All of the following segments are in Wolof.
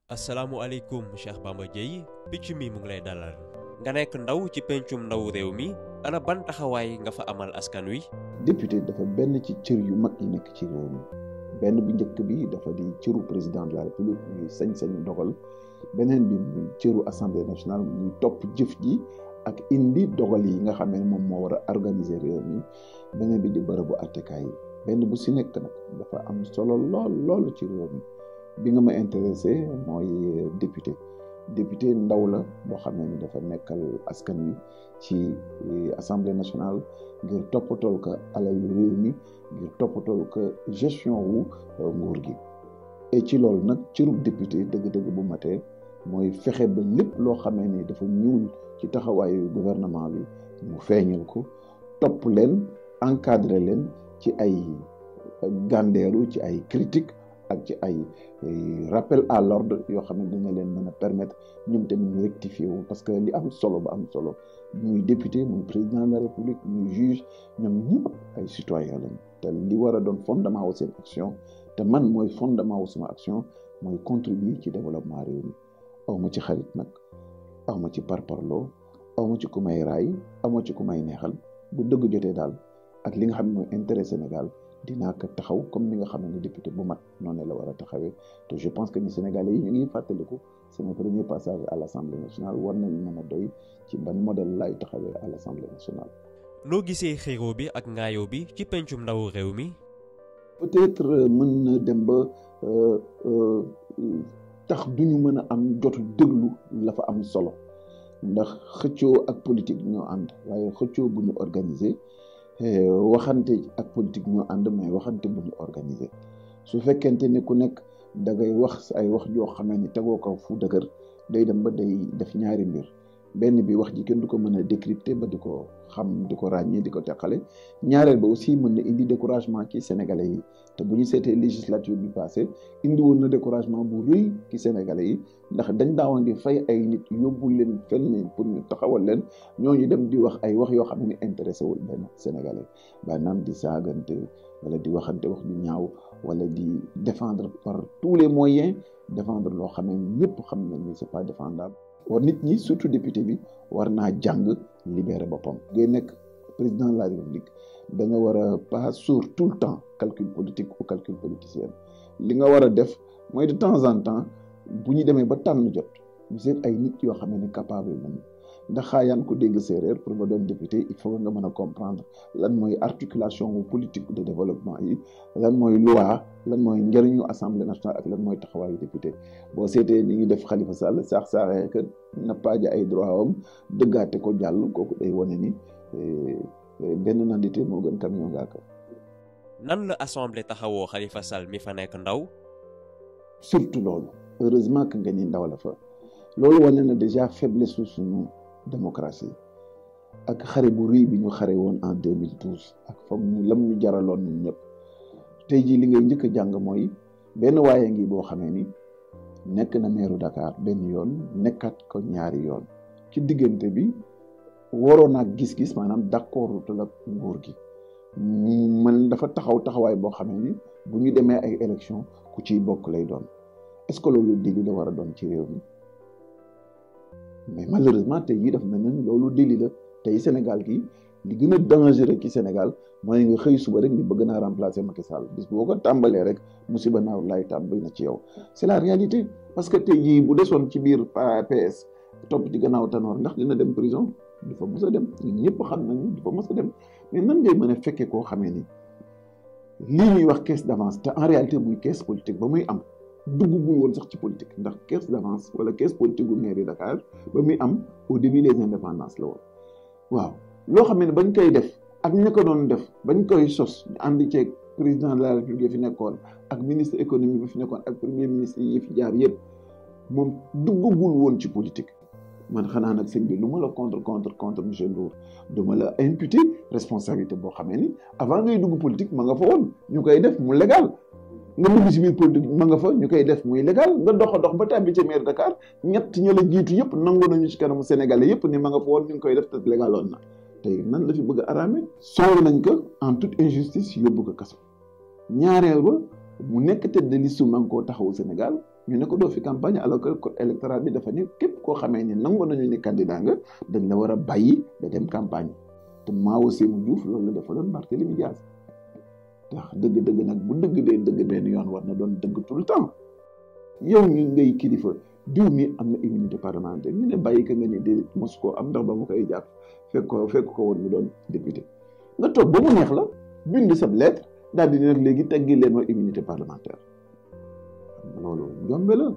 asalaamualeykum Cheikh Bamba Dièye picc mi mu ngi lay dalal nga nekk ndaw ci pencum ndaw réew mi ana ban taxawaay nga fa amal askan wi. député dafa benn ci cër yu mag yi nekk ci réew mi benn bu njëkk bi dafa di cëru président de la république muy sañ-sañu dogal beneen bi muy cëru assemblée nationale muy topp jëf ji ak indi dogal yi nga xam ne moom moo war a organiser réew mi beneen bi di bërëbu attekaay yi benn bu si nekk nag dafa am solo lool ci réew mi. bi nga ma intéressé mooy député ndaw la boo xam ne dafa nekkal askan wi ci assemblée nationale ngir toppatool ko alal réew mi ngir toppatool ko gestion wu nguur gi et ci loolu nag cërub député dëgg-dëgg bu matee mooy fexe ba lépp loo xamee ni dafa ñuul ci taxawaayu gouvernement bi mu feeñal ko topp leen encadré leen ci ay gàndeeru ci ay critique ak ci ay rappel à l'ordre yoo xam ne dina leen mën a permettre ñoom tamit ñu rectifier wu parce que li am solo ba am solo muy député muy président de la république muy juge ñoom ñëpp ay citoyen lañu te li war a doon fondement wu seen action te man mooy fondement wu sama action mooy contribuer ci développement réew mi aw ma ci xarit nag aw ma ci parparloo aw ma ci ku may raay aw ma ci ku may neexal bu dëgg jotee daal ak li nga xam ne mooy intérêt Sénégal dinaa ko taxaw comme ni nga xam ne député bu mat noonu la war a taxawee te je pense que ni Sénégalais yi ñu ngi fàttaliku sama premier passage à l'Assemblée nationale war nañu mën a doy ci ban modèle laay taxawee à l'Assemblée nationale. noo gisee xiroo bi ak ngaayoo bi ci pencum ndaw réew mi. peut-être mën na dem ba tax duñu mën a am jotu déglu la fa am solo ndax xëccoo ak politique ñoo ànd waaye xëccoo bu ñu organiser. waxante ak politique ñoo ànd mais waxante bu ñu organiser su fekkente ne ku nekk da ngay wax ay wax joo xamee ni tegoo ko fu dëgër day dem ba day def ñaari mbir benn bi wax ji kenn du ko mën a décrypter ba di ko xam di ko ràññee di ko teqale ñaareel ba aussi mën na indi découragement ci sénégalais yi te bu ñu seetee législature bi passé indi woon na découragement bu rëy ci sénégalais yi ndax dañ daawoon di fay ay nit yóbbu leen fenn pour ñu taxawal leen ñooñu dem di wax ay wax yoo xam ne intéressé wul benn sénégalais maanaam di saagante wala di waxante wax ñu ñaaw wala di défendre par tous les moyens défendre loo xam ne ñëpp xam nañ ni c'est pas défendable. war nit ñi surtout député bi war naa jàng libérer boppam. ngay nekk président de la république da nga war a pas sourd tout le temps calcul politique ou calcul politicien li nga war a def mooy de temps en temps bu ñu demee ba tànn jot ñu seet ay nit yoo xam ne capable nañu ndax xaayaan ko dégg séeréer pour nga doon député il faut nga mën a comprendre lan mooy articulation wu politique de développement yi lan mooy loi lan mooy njëriñu assemblée nationale ak lan mooy taxawaayu député boo seetee ni ñu def Khalifa Sall saaxee que nappaaja ay droit am dëggaate ko jàll kooku day wane ni benn nandite moo gën camion gaaka. nan la assemblée taxawoo Khalifa Sall mi fa nekk ndaw. surtout loolu heureusement que nga ni ndaw la fa loolu wane na déjà faiblesse suñu démocratie ak xare bu rëy bi ñu xare woon en 2012 ak fam ñu lam ñu jaraloon ñun ñëpp tey jii li ngay njëkk a jàng mooy benn waaye ngi boo xamee ni nekk na meeru Dakar benn yoon nekkat ko ñaari yoon ci diggante bi waroon ak gis-gis maanaam d'accord te la nguur gi man dafa taxawaay boo xamee ni bu ñu demee ay élection ku ciy bokk lay doon est-ce que loolu déli la war a doon ci réew mi mais malheureusement tey jii dafa mel ni loolu déli la tey Sénégal gi li gën a dangereux ci Sénégal mooy nga xëy suba rek ni bëgg naa remplacer Macky Sall bis boo ko tàmbalee rek musiba naaw laay tàmbali na ci yow c'est la réalité parce que tey jii bu desoon ci biir PS topp ci gannaaw Tanor ndax dina dem prison du fa mës a dem ñun ñëpp xam nañu du fa mës a dem mais nan ngay mën a fekkee koo xamee ni lii ñuy wax caisse d'avance te en réalité muy caisse politique ba muy am duggugul woon sax ci politique ndax caisse d'avance wala caisse politique bu mairie Dakar ba muy am au début des indépendances la woon waaw loo xam ne bañ koy def ak ña ko doon def bañ koy sos ñu ànd ceeg président de la république fi nekkoon ak ministre économie bi fi nekkoon ak premier ministre yi fi jaar yëpp moom duggagul woon ci politique. man xanaa nag sëñ bi lu ma la contre monsieur Ndour du ma la imputer responsabilité boo xamee ni avant ngay dugg politique ma nga fa woon ñu koy def mu légal nga dugg si biir politique ma nga fa ñu koy def muy légal nga dox a dox ba tàbbi ca maire Dakar ñett ña la jiitu yëpp nangu nañu ci kanamu sénégalais yëpp ni ma nga fa woon ñu ngi koy def te légaloon na tey nan la fi bëgg a araame song nañ ko en toute injustice yóbbu ko kaso ñaareel ba mu nekk tête de liste ma nga koo taxawu Sénégal ñu ne ko doo fi campagne alors que code électoral bi dafa ne képp koo xamee ni nangu nañu ni candidat nga dañ la war a bàyyi nga dem campagne te Mao Sémou Diouf loolu la defaloon Barthélémy Dias tax dëgg-dëgg nag bu dëgg dee dëgg benn yoon war na doon dëgg tout le temps yow ñu ngay kilifa diw mi am na immunité parlementaire ñu ne bàyyi ka nga ni de mos koo am ndax ba mu koy jàpp fekk ko woon mu doon député nga toog ba mu neex la bind sab lettre daal di ne nag léegi teggi leen ma immunité parlementaire loolu jombe la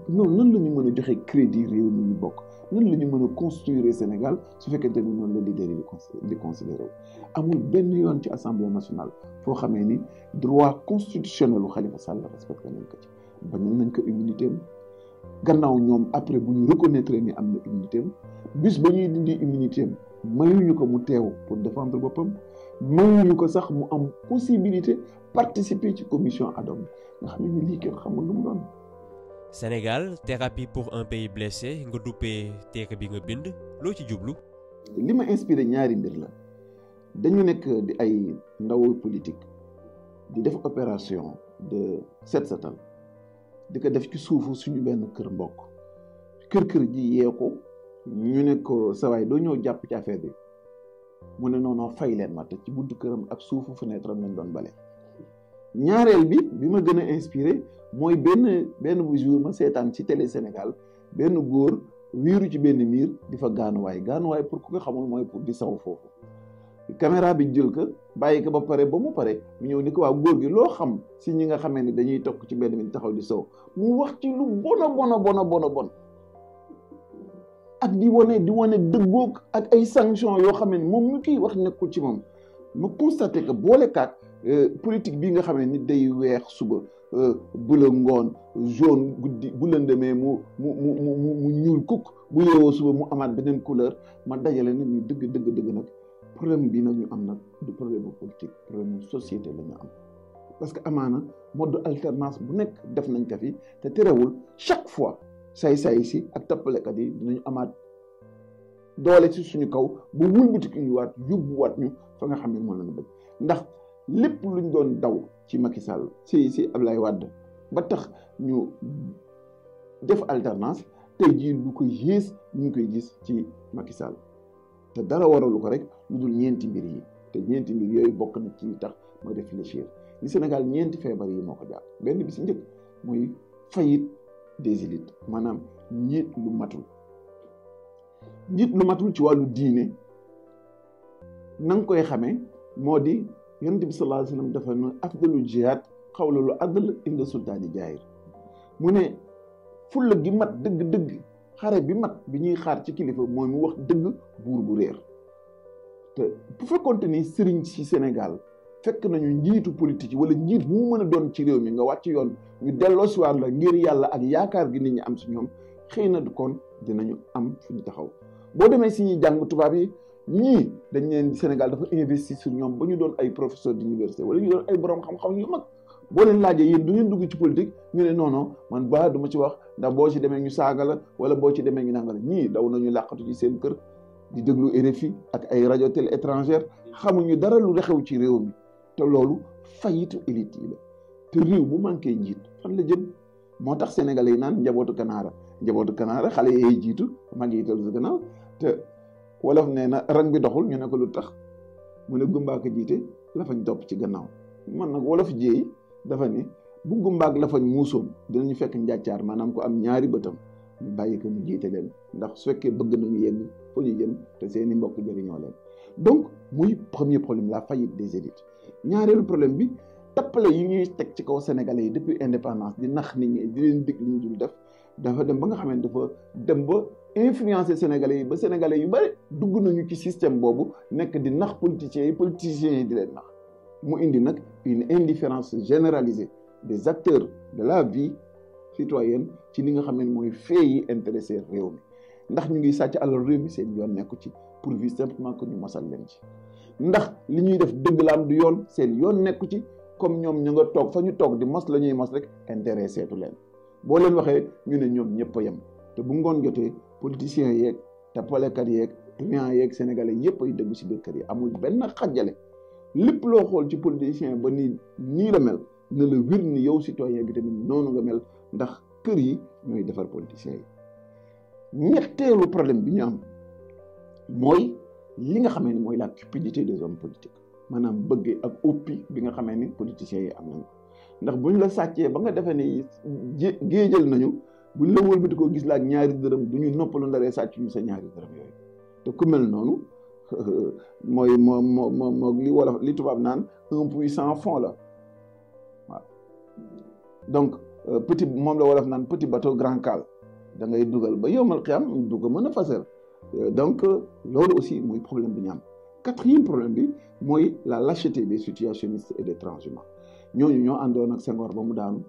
non nan la ñu mën a joxe crédit réew mi ñu bokk nan la ñu mën a construire Sénégal su fekkente ni noonu la leader yi di considéré wu amul benn yoon ci assemblée nationale foo xamee ni droit constitutionnel u Khalifa Sall respecté nañ ko ci bañal nañ ko immunité am gannaaw ñoom après bu ñu reconnaître ni am na immunité am bis ba ñuy dindi immunité am mayuñu ko mu teew pour défendre boppam mayuñu ko sax mu am possibilité participer ci commission ad hoc nga xam ne lii kenn xamul lu mu doon. Sénégal thérapie pour un pays blessé nga duppee téere bi nga bind loo ci jublu. li ma inspiré ñaari mbir la dañu nekk di ay ndaw politique di def opération de set setal di ko def ci suufu suñu benn kër mbokk kër ji yee ko ñu ne ko sawaay doo ñëw jàpp ci affaire bi mu ne non fay leen ma te ci buntu këram ak suufu fenêtre am lañ doon bale. ñaareel bi ma gën a inspiré mooy benn bu jour ma seetaan ci télé Sénégal benn góor wiiru ci benn miir di fa gaanuwaay pour ku ko xamul mooy pour di saw foofu caméra bi jël ko bàyyi ko ba mu pare mu ñëw ni ko waaw góor gi loo xam si ñi nga xamee ne dañuy toog ci benn mi taxaw di saw mu wax ci lu bon ak di wane dëggoog ak ay sanctions yoo xam ne moom mi kiy wax nekkul ci moom ma constaté que boole kaat politique bi nga xam ne ni day weex suba bula ngoon jaune guddi bu lëndëmee mu ñuul kukk bu yeewoo suba mu amaat beneen couleur ma dajale nag ni dëgg nag problème bi nag ñu am nag du problème bu politique problème société la ñu am parce que amaana mode alternance bu nekk def nañ ko fi te terewul chaque fois say si ak tappalekat yi dinañu amaat doole ci suñu kaw bu wëlbatiku ñu waat yóbbuwaat ñu fa nga xam ne moo leen bëgg ndax lépp luñ doon daw ci Macky Sall si Abdoulaye Wade ba tax ñu def alternance tey jii lu ko yées ñu ngi koy gis ci Macky Sall te dara waralu ko rek lu dul ñeenti mbir yi te ñeenti mbir yooyu bokk na ci tax mooy réfléchir ni Sénégal ñeenti feebar yi moo ko jàpp benn bi si njëkk mooy faillite des élites maanaam njiit lu matul ci wàllu diine na nga koy xamee moo di yonent bi sallallahu alayhi wa sallam dafa ne afdalu jihaad xawlalu adl inda sultaani jaayir mu ne fulla gi mat dëgg xare bi mat bi ñuy xaar ci kilifa mooy mu wax dëgg buur bu réer te bu fekkoonte ni sëriñ si Sénégal fekk nañu njiitu politique yi wala njiit bu mu mën a doon ci réew mi nga wàcc yoon ñu delloo si waat la ngir yàlla ak yaakaar gi nit ñi am si ñoom xëy na kon dinañu am fu ñu taxaw boo demee si ñuy jàng tubaab yi ñii dañ leen Sénégal dafa investir sur ñoom ba ñu doon ay professeur d'université wala ñu doon ay borom xam-xam yu mag boo leen laajee yéen du ngeen dugg ci politique ñu ne non man du ma ci wax ndax boo ci demee ñu saaga la wala boo ci demee ñu nanga la ñii daw nañu làqatu ci seen kër di déglu RFI ak ay rajo télé étrangère xamuñu dara lu xew ci réew mi te loolu fayitu élite yi la te réew bu manqué njiit fan la jëm moo tax sénégalais yi naan njabootu kanaara xale yee jiitu mag yi tal sa gannaaw te wolof nee na rang bi doxul ñu ne ko lu tax mu ne gumbaak jiite lafañ topp ci gannaaw man nag wolof jéey dafa ne bu gumbaak lafañ muusoon dinañu fekk njàccaar maanaam ko am ñaari bëtam ñu bàyyi ko mu jiite leen ndax su fekkee bëgg nañu yegg foo ñu jëm te seeni mbokk jëriñoo leen donc muy premier problème la faillite des élites ñaareelu problème bi tappale yi ñuy teg ci kaw sénégalais yi depuis indépendance di nax nit ñi di leen dig li ñu dul def dafa dem ba nga xam ne dafa dem ba influencer sénégalais yi ba sénégalais yu bari dugg nañu ci système boobu nekk di nax politiciens yi di leen nax mu indi nag une indifférence généralisée des acteurs de la vie citoyenne ci li nga xam ne mooy fee yi intéressé réew mi ndax ñu ngi sàcc alal réew mi seen yoon nekku ci pourvu simplement que ñu mosal leen ci ndax li ñuy def dëgg la am du yoon seen yoon nekku ci comme ñoom ñu nga toog fa ñu toog di mos la ñuy mos rek intéressé tu leen boo leen waxee ñu ne ñoom ñëpp a yem te bu ngoon jotee politiciens yeeg tappalekat yeeg clients yeeg sénégalais yëpp ay dëgg si biir kër yi amul benn xajjale lépp loo xool ci politicien ba nii la mel ne la wir ni yow citoyen bi tamit noonu nga mel ndax kër yi ñooy defar politiciens yi ñetteelu problème bi ñu am mooy li nga xamee ni mooy la cupidité des hommes politiques maanaam bëgg ak uppi bi nga xamee ni politiciens yi am nañu ndax buñ la sàccee ba nga defee ni géejal nañu buñ la wëlbati ko gis la ak ñaari dërëm du ñu noppalu ndaree sàcc ñu sa ñaari dërëm yooyu te ku mel noonu mooy moo li wolof li tubaab naan un puits sans fond la waaw donc moom la wolof naan petit bateau grand cale da ngay dugal ba yowmal xiyam du ko mën a fasal donc loolu aussi mooy problème bi ñu am quatrième problème bi mooy la lâcheté des situationnistes et des transhumants ñooñu ñoo àndoon ak Senghor ba mu daanu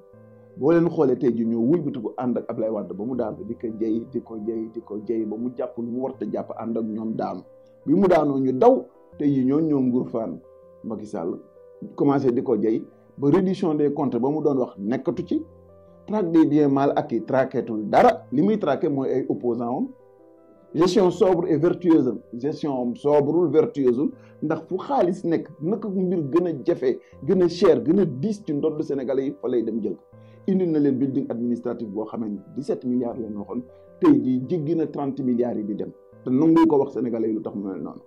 boo leen xoolee tey ji ñoo wëlbati ko ànd ak Ablaye Wade ba mu daanu di ko jey ba mu jàpp lu mu warta jàpp ànd ak ñoom daanu bi mu daanoo ñu daw tey ji ñoom nguur faan Macky Sall commencé di ko jey ba reddition des comptes ba mu doon wax nekkatu ci traque des biens mal acquis traquetul dara li muy traqué mooy ay opposants am gestion sobre et vertueuse gestion sobreul vertueuse ndax fu xaalis nekk naka mbir gën a jafe gën a cher gën a diis ci ndodd Sénégalais yi fa lay dem jël indi na leen building administratif boo xamee ni 17 milliards leen waxoon tey jii jéggi na 30 milliards yi di dem te nangu ko wax Sénégalais yi lu tax mu mel noonu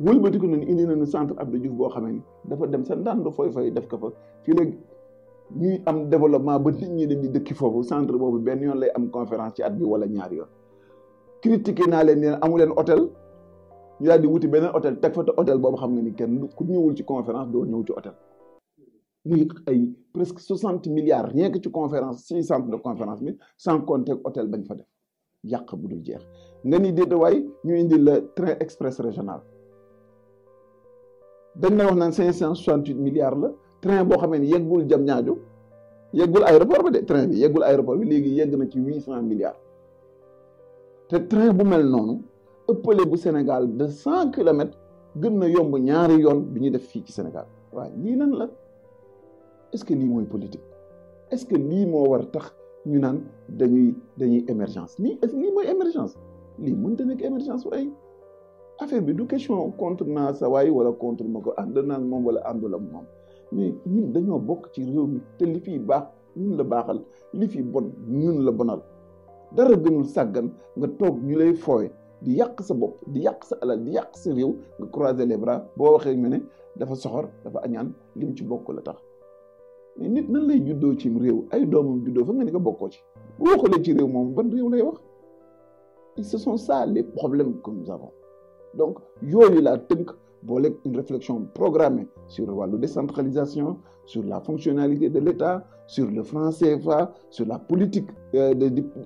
wëlbati ko noonu indi nañu centre Abdou Diouf boo xamee ni dafa dem sa ndànd fooy def ko fa fii léegi ñuy am développement ba nit ñi di dëkki foofu centre boobu benn yoon lay am conférence ci at bi wala ñaari yoon critiqué naa leen ne amu leen hôtel ñu daal di wuti beneen hôtel teg fa te hôtel boobu xam nga ni kenn ku ñëwul ci conférence doo ñëw ci hôtel muy ay presque 60 milliards rien que ci conférence ci centre de conférence bi sans compter hôtel bañ fa def yàq bu dul jeex nga ni déeta waay ñu indi le train express régional dañ na wax naan 568 milliards la train boo xamee ni yeggul Diamniadio yeggul aéroport ba de train bi yeggul aéroport bi léegi yegg na ci 800 milliards te train bu mel noonu ëppale bu Sénégal de 100 kilomètres gën na yomb ñaari yoon bi ñu def fii ci Sénégal waaye lii nan la est-ce que lii mooy politique est-ce que lii moo war tax ñu naan dañuy émergence lii est-ce que lii mooy émergence lii mënta nekk émergence waaye affaire bi du question contre naa sa waay wala contre ma ko ànd naa moom wala àndul ak moom mais ñun dañoo bokk ci réew mi te li fiy baax ñun la baaxal li fi bon ñun la bonal dara gënul sàggan nga toog ñu lay fooye di yàq sa bopp di yàq sa alal di yàq sa réew nga croiser les bras boo waxee ñu ne dafa soxor dafa añaan lim ci bokk la tax mais nit nan lay juddoo ci réew ay doomam juddoo fa nga ni ko bokkoo ci bu waxulee ci réew moom ban réew lay wax ce sont ça les problèmes que nous avons donc yooyu laa tënk boole une réflexion programmée sur wàllu décentralisation sur la fonctionnalité de l'État sur le franc CFA sur la politique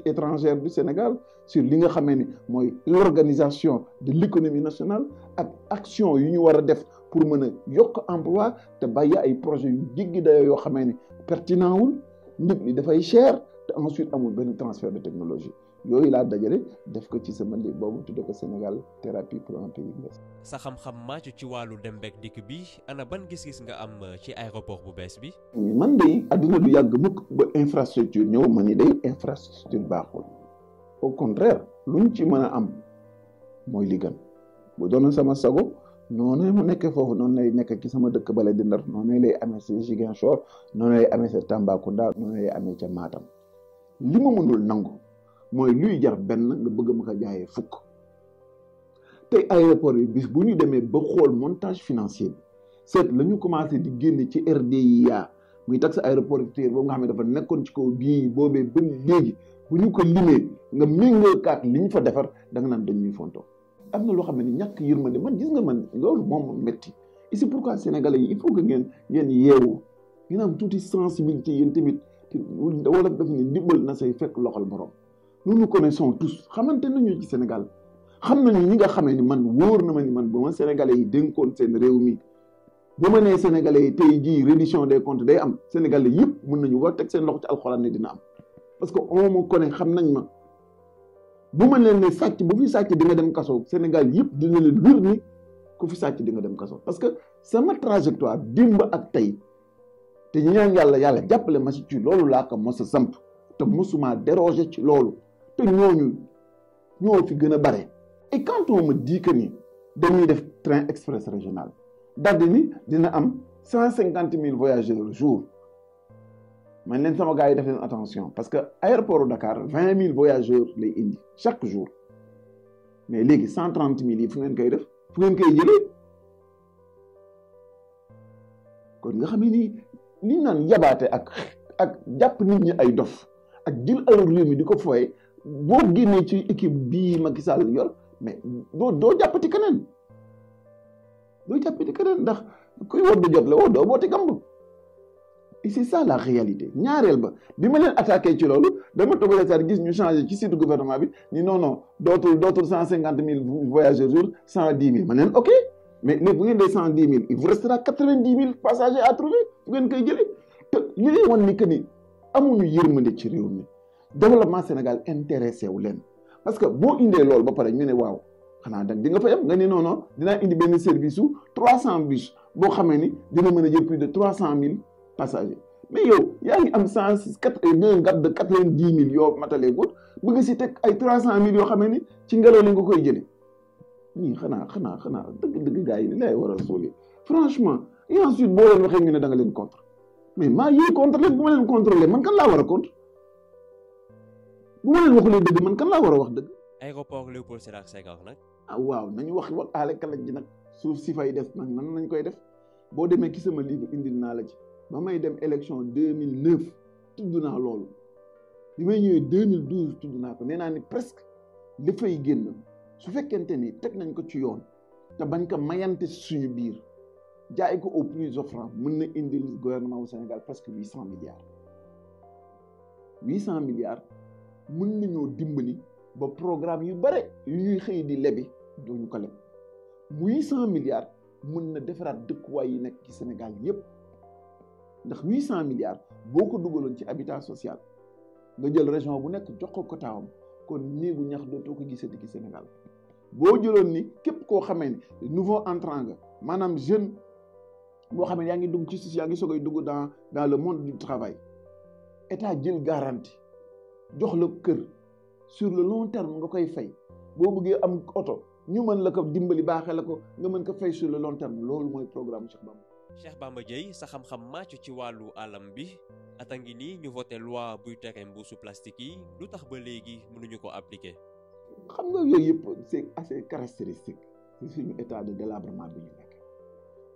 étrangère du Sénégal sur li nga xamee ni mooy l'organisation de l'économie nationale ak action yu ñu war a def pour mën a yokk emploi te bàyyi ay projets yu jéggi dayoo yoo xamee ni pertinent wul njëg li dafay cher te ensuite amul benn transfert de technologie yooyu laa dajale def ko ci sama livre boobu tudde ko Sénégal thérapie pour un pays blessé. sa xam-xam màcc ci wàllu dem beeg dikk bi ana ban gis-gis nga am ci aéroport bu bees bi. man de adduna du yàgg mukk ba infrastructure ñëw ma ni day infrastructure baaxul au contraire luñ ci mën a am mooy li gën bu doon sama sago noonu mu nekkee foofu noonu lay nekk ci sama dëkk bale di Ndar noonu lay amee ci Ziguinchor noonu lay amee ci Tambacounda noonu lay amee ca Matam li ma mënul nangu. mooy luy jar benn nga bëgg ma ko jaayee fukk tey aéroport bi bis bu ñu demee ba xool montage financier bi seet la ñu commencé di génne ci RDIA muy taxe aéroportuaire boobu nga xam ne dafa nekkoon ci kaw bii boobee ba léegi bu ñu ko limee nga méngoo kaat li ñu fa defar da nga naan dañuy fonto am na loo xam ne ñàkk yërmande man gis nga man loolu moom métti et c'est pourquoi sénégalais yi il faut que ngeen yeewu ngeen am tuuti sensibilité yéen tamit wala daf ne ndimbal na say fekk loxol borom nous nous connaissons tous xamante nañu ci Sénégal xam nañu ñi nga xamee ni man wóor na ma ni man ba ma sénégalais yi dénkoon seen réew mi bu ma nee sénégalais yi tey jii reddition des comptes day am sénégalais yëpp mën nañu war teg seen loxo ci alxuraan ne dina am parce que on me connaît xam nañ ma bu ma leen ne sàcc bu fi sàcc di nga dem kaso Sénégal yëpp dina leen wér ni ku fi sàcc di nga dem kaso parce que sama trajectoire dimb ak tey te ñaan yàlla jàppale ma ci loolu laa ko mos a samp te mosuma déroger ci loolu te ñooñu ñoo fi gën a bare. Et quand on me dit que ni dañuy def train express régional daldi ni dina am 150 000 voyageurs jour man leen sama gars yi def leen attention parce que aéroport Dakar 20 000 voyageurs lay indi chaque jour mais léegi 130 000 yi fu ngeen koy def fu ngeen koy jëlee kon nga xam ne nii li ñu naan yabaate ak jàpp nit ñi ay dof ak jël alal réew mi di ko fooye boo génnee ci équipe bii Macky Sall yor mais doo jàppati keneen ndax kuy woddu jot la woddoo booti gamb et c'est ça la réalité ñaareel ba bi ma leen attaqué ci loolu dama toog saa gis ñu changé ci site gouvernement bi ni non dootul 150 000 voyageurs jour 110 000 ma neen ok mais léegi bu ngeen dee 110 000 il vous restera 90 000 passagers à trouver fu ngeen koy jëlee te li lay wan ni que ni amuñu yërmande ci réew mi développement Sénégal intéressé wu leen parce que boo indee loolu ba pare ñu ne waaw xanaa dag di nga fa yem nga ne non dinaa indi benn service su 300 bus boo xamee ni dina mën a jël plus de 300 000 passagers mais yow yaa ngi am 104 gap de 90 000 yoo matalee góor bëgg si teg ay 300 000 yoo xamee ni ci ngelaw li nga koy jëlee ñii xanaa dëgg gars yi li lay war a sóolee franchement et ensuite boo leen waxee ñu ne da nga leen contre mais maa yee contre leen bu ma leen contrôler man kan laa war a contre bu ma leen waxulee dëgg man kan laa war a wax dëgg. aéroport Léopold Sédar Senghor nag. waaw nañu wax aale kalaj ji nag suuf si fay def nag nan nañ koy def boo demee ki sama livre indil naa la ci ba may dem élection 2009 tudd naa loolu bi may ñëwee 2012 tudd naa ko nee naa ni presque li fay génn su fekkente ni teg nañ ko ci yoon te bañ ko mayante suñu biir jaay ko au plus offrant mën na indil gouvernement bu Sénégal presque 800 milliards 800 milliards mën nañoo dimbali ba programme yu bare yu ñuy xëy di lebi dooñu ko leb 800 milliards mën na defaraat dëkkuwaay yi nekk ci Sénégal yépp ndax 800 milliards boo ko dugaloon ci habitat social nga jël région bu nekk jox ko quotaam kon néegu ñax dootoo ko gisati ci Sénégal boo jëloon ni képp koo xamee ni nouveau entrant nga maanaam jeune boo xamee yaa ngi dugg ci social yaa ngi soogay dugg dans le monde du travail état jël garantie jox la kër sur le long terme nga koy fay boo bëggee am oto ñu mën la ko dimbali baaxee la ko nga mën ko fay sur le long terme loolu mooy programme Cheikh Bamba Dièye sa xam-xam màcc ci wàllu alam bi ata ngi nii ñu voté loi buy tere mbuusu plastique yi lu tax ba léegi mënuñu ko appliquer. xam nga yooyu yëpp c'est assez caractéristique ci suñu état de délabrement bi ñu nekk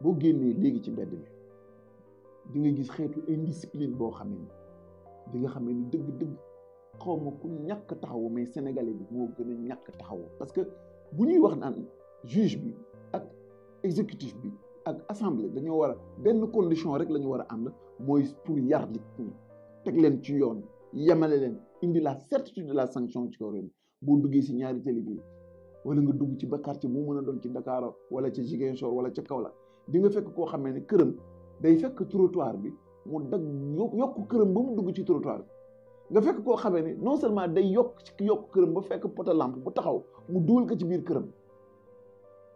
boo génnee léegi ci mbedd mi di nga gis xeetu indiscipline boo xam ne di nga xam ne dëgg-dëgg xaw ma ku ñàkk taxawu mais sénégalais bi moo gën a ñàkk taxawu parce que bu ñuy wax naan juge bi ak exécutif bi ak assemblée dañoo war a benn condition rek la ñu war a ànd mooy pour yar nit ñi teg leen ci yoon yemale leen indi la certitude de la sanction ci kaw réew boo duggee si ñaari télé bi wala nga dugg ci ba quartier bu mën a doon ci Dakar wala ca Ziguinchor wala ca Kaolack di nga fekk koo xamee ne këram day fekk trottoir bi mu dag yokk këram ba mu dugg ci trottoir bi nga fekk koo xamee ne non seulement day yokk këram ba fekk poto lampe bu taxaw mu dugal ko ci biir këram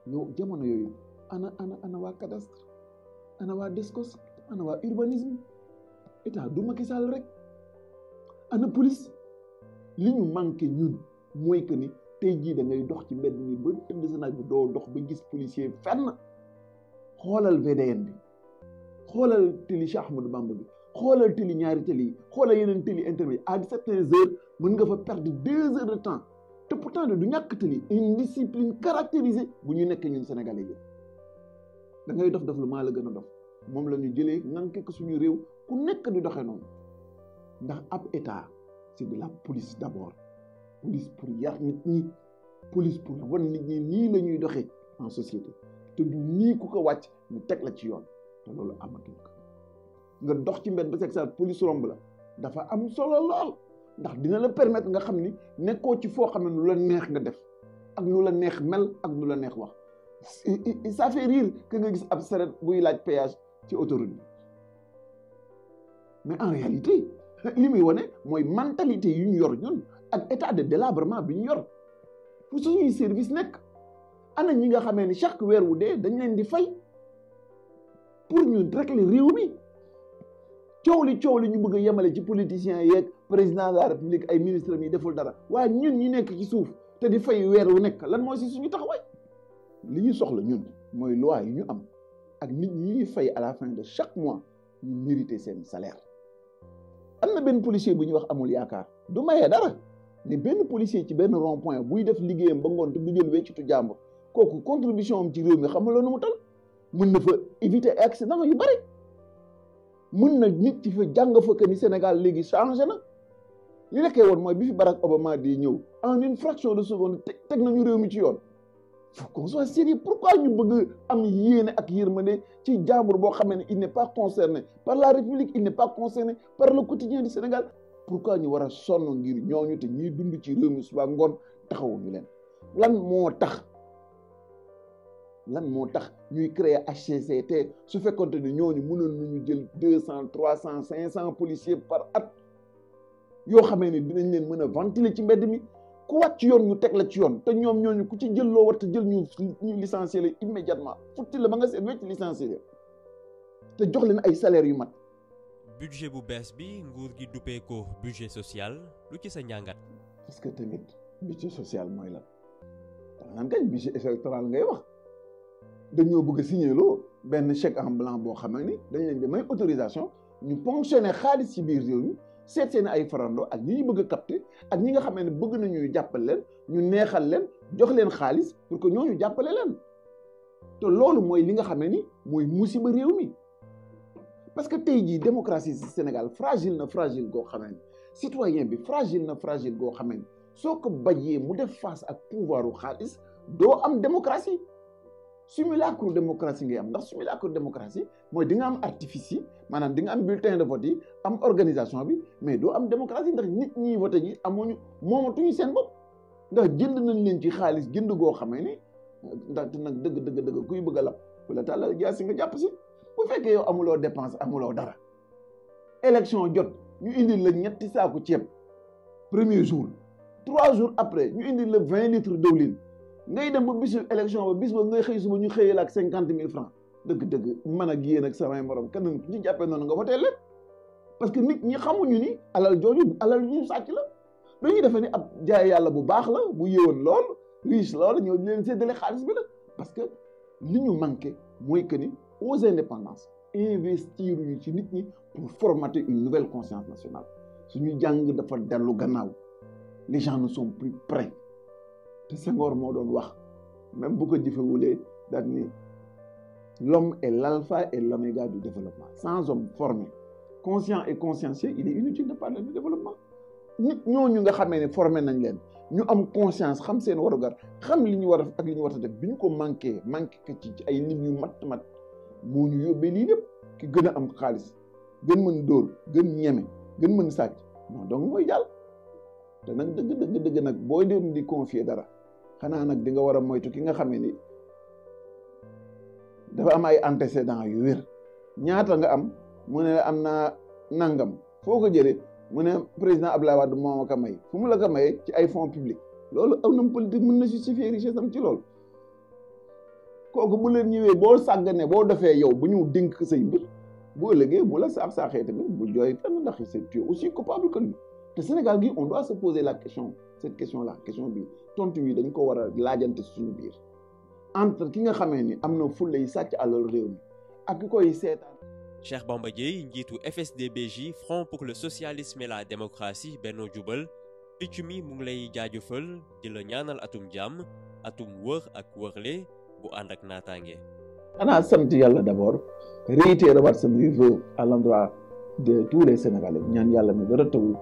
yow jamono yooyu ana waa cadastre ana waa Descos ana waa urbanisme état du Macky Sall rek ana police li ñu manqué ñun mooy que ni tey jii da ngay dox ci mbedd mi ba tëdd sa naaj bi doo dox ba gis policier fenn xoolal VDN bi xoolal télé Cheikh Ahmadou Bamba bi xoolal télé ñaari télé yi xoolal yeneen télé intermédiaire à certaines heures mën nga fa perdre 2 heures de temps te pourtant du ñàkk télé une discipline caractérisée bu ñu nekk ñun sénégalais yi da ngay dof lu maa la gën a dof moom la ñu jëlee nanke ko suñu réew ku nekk di doxee noonu ndax ab état c'est de la police d'abord police pour yar nit ñi police pour wan nit ñi nii la ñuy doxee en société te du nii ku ko wàcc ñu teg la ci yoon te loolu amatul ko nga dox ci mbedd ba seeg sa police romb la dafa am solo lool ndax dina la permettre nga xam ni nekkoo ci foo xam ne lu la neex nga def ak nu la neex mel ak nu la neex wax ça fait rire que nga gis ab saret buy laaj péage ci autoroute bi mais en réalité li muy wane mooy mentalité yu ñu yor ñun ak état de délabrement bi ñu yor fu suñuy service nekk ana ñi nga xamee ni chaque weer wu dee dañ leen di fay pour ñu régler réew mi coow li ñu bëgg a yemale ci politiciens yeeg président de la république ay ministres yi deful dara waaye ñun ñi nekk ci suuf te di fay weer wu nekk lan mooy si suñu taxawaay li ñu soxla ñun mooy loi yi ñu am ak nit ñi ñuy fay à la fin de chaque mois ñu mériter seen salaire. am na benn policier bu ñuy wax amul yaakaar du mayee dara ne benn policier ci benn rond point buy def liggéeyam ba ngoon te du jël weccitu jàmbur kooku contribution am ci réew mi xam nga nu mu tal mën na fa éviter accident yu bari mën na nit ci fa jàng fa que ni Sénégal léegi changé na li nekkee woon mooy bi fi Barack Obama di ñëw en une fraction de seconde teg nañu réew mi ci yoon. faut qu'on soit sérieux pourquoi ñu bëgg am yéene ak yërmande ci jàmbur boo xamee ne il n'est pas concerné par la République il n'est pas concerné par le quotidien du Sénégal pourquoi ñu war a sonn ngir ñooñu te ñiy dund ci réew mi suba ngoon taxawuñu leen lan moo tax ñuy créer HCCT su fekkonte ne ñooñu mënoon nañu jël 200 300 500 policiers par at yoo xamee ne dinañ leen mën a ventiler ci mbedd mi ku wàcc yoon ñu teg la ci yoon te ñoom ñooñu ku ci jël loo war te jël ñu licencier la immédiatement futti la ba nga seet wecc licencier la te jox leen ay salaires yu mat. budget bu bees bi nguur gi duppee ko budget social lu ci sa njàngat. parce que tamit budget social mooy lan da naan kañ budget électoral ngay wax dañoo bëgg a signer loo benn chèque en blanc boo xam ni dañ leen di may autorisation ñu ponctionner xaalis ci biir réew mi. seet seen ay farando ak ñi ñu bëgg a capter ak ñi nga xam ne bëgg nañu jàppale leen ñu neexal leen jox leen xaalis pour que ñooñu jàppale leen te loolu mooy li nga xam ne ni mooy musiba réew mi parce que tey jii démocratie ci Sénégal fragile goo xam ne citoyen bi fragile goo xam ne soo ko bajee mu def face ak pouvoiru xaalis doo am démocratie simulacre démocratie ngay am ndax simulacre démocratie mooy di nga am artifice yi maanaam di nga am bulletin de vote yi am organisation bi mais doo am démocratie ndax nit ñi voté ji moomatuñu seen bopp ndax jënd nañ leen ci xaalis jënd goo xamee ni ndaxte nag dëgg kuy bëgg a lab wala tàllal jaasi nga jàpp si bu fekkee yow amuloo dépense amuloo dara élection jot ñu indil la ñetti saaku ceeb premier jour 3 jours après ñu indil la 20 litres d'huile ngay dem ba bisu élection ba bis ba ngay xëy suba ñu xëyee la ak 50 000 francs dëgg man ak yéen ak samay morom kenn ku ci jàppee noonu nga wotee leen parce que nit ñi xamuñu ni alal jooju alal ñu sàcc la dañuy defee ni ab jaay yàlla bu baax la bu yëwoon lool riche lool ñoo leen séddale xaalis bi la parce que li ñu manqué mooy que ni aux indépendances investir ñu ci nit ñi pour formater une nouvelle conscience nationale suñu jàng dafa dellu gannaaw les gens ne sont plus prêts te Senghor moo doon wax même bu ko jëfewulee daal ni l'homme est l'alpha et l'oméga du développement sans homme formé conscient et consciencieux il est inutile de parler de développement nit ñooñu nga xamee ne formé nañ leen ñu am conscience xam seen warugar xam li ñu war a ak li ñu war a def bi ñu ko manqué ci ay nit ñu mat moo ñu yóbbee lii lépp ki gën a am xaalis gën mën dóor gën ñeme gën mën sàcc non donc mooy jàll te nag dëgg nag boo dem di confier dara xanaa nag di nga war a moytu ki nga xamee ni dafa am ay antécédents yu wér ñaata nga am mu ne am naa nangam foo ko jëlee mu ne président Abdoulaye Wade moo ma ko may fu mu la ko mayee ci ay fonds publics loolu aw nam politique mën na justifier richesse am ci loolu kooku bu leen ñëwee boo sàgganee boo defee yow bu ñu dénk say mbir boo ëllëgee bu la saaxee tamit bu jooy fenn ndax c'est aussi coupable que lui te Sénégal gi on doit se poser cette question bi tontu yi dañ ko war a laajante suñu biir entre ki nga xamee ni am na fulla yi sàcc alal réew mi ak ki koy seetaan. Cheikh Bamba Dièye njiitu FSD/BJ Front pour le socialisme et la démocratie Benno Jubal picc mi mu ngi lay jaajëfal di la ñaanal atum jàmm atum wër ak wërle bu ànd ak naataange. xanaa sant yàlla d'abord réitérer waat samay vœux à l'endroit de tous les Sénégalais ñaan yàlla mi dara tawul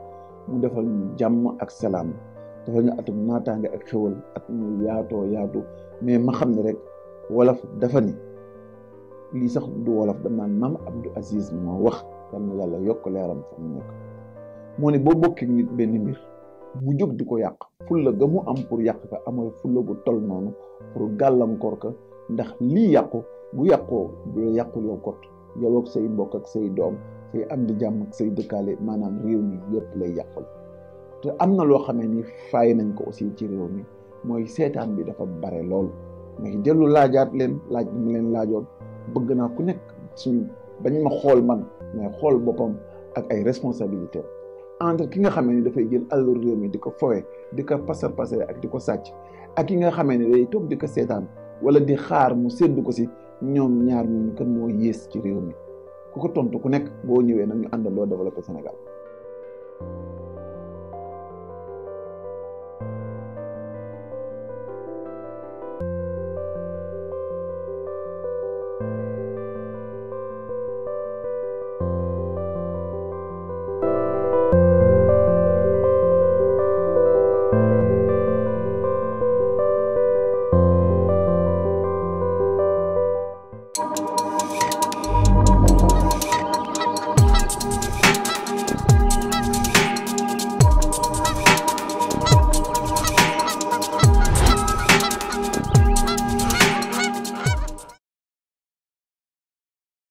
mu defal ñu jàmm ak salaam defal ñu atum naataange ak xewal ak ñu yaatu mais ma xam ne rek wolof dafa ni lii sax du wolof dam naan maam Abdou Aziz moo wax yal na yàlla yokk leeram fa mu nekk moo ne boo bokkee nit benn mbir mu jóg di ko yàq fulla ga mu am pour yàq ka amal fulla gu toll noonu pour gàllankoor ka ndax lii yàqu bu yàqoo bu yàqul yow kot yow ak say mbokk ak say doom say am di jàmm ak say dëkkaale maanaam réew mi yëpp lay yàqul te am na loo xamee ni fay nañ ko aussi ci réew mi mooy seetaan bi dafa bare lool mais dellu laajaat leen laaj bi mu leen laajoon bëgg naa ku nekk suñu bañ ma xool man mais xool boppam ak ay responsabilité entre ki nga xamee ni dafay jël alalu réew mi di ko fowe di ko pasar pasare ak di ko sàcc ak ki nga xamee ni day toog di ko seetaan wala di xaar mu séddu ko si ñoom ñaar ñooñu kan moo yées ci réew mi ku ko tontu ku nekk boo ñëwee nag ñu àndandoo développé Sénégal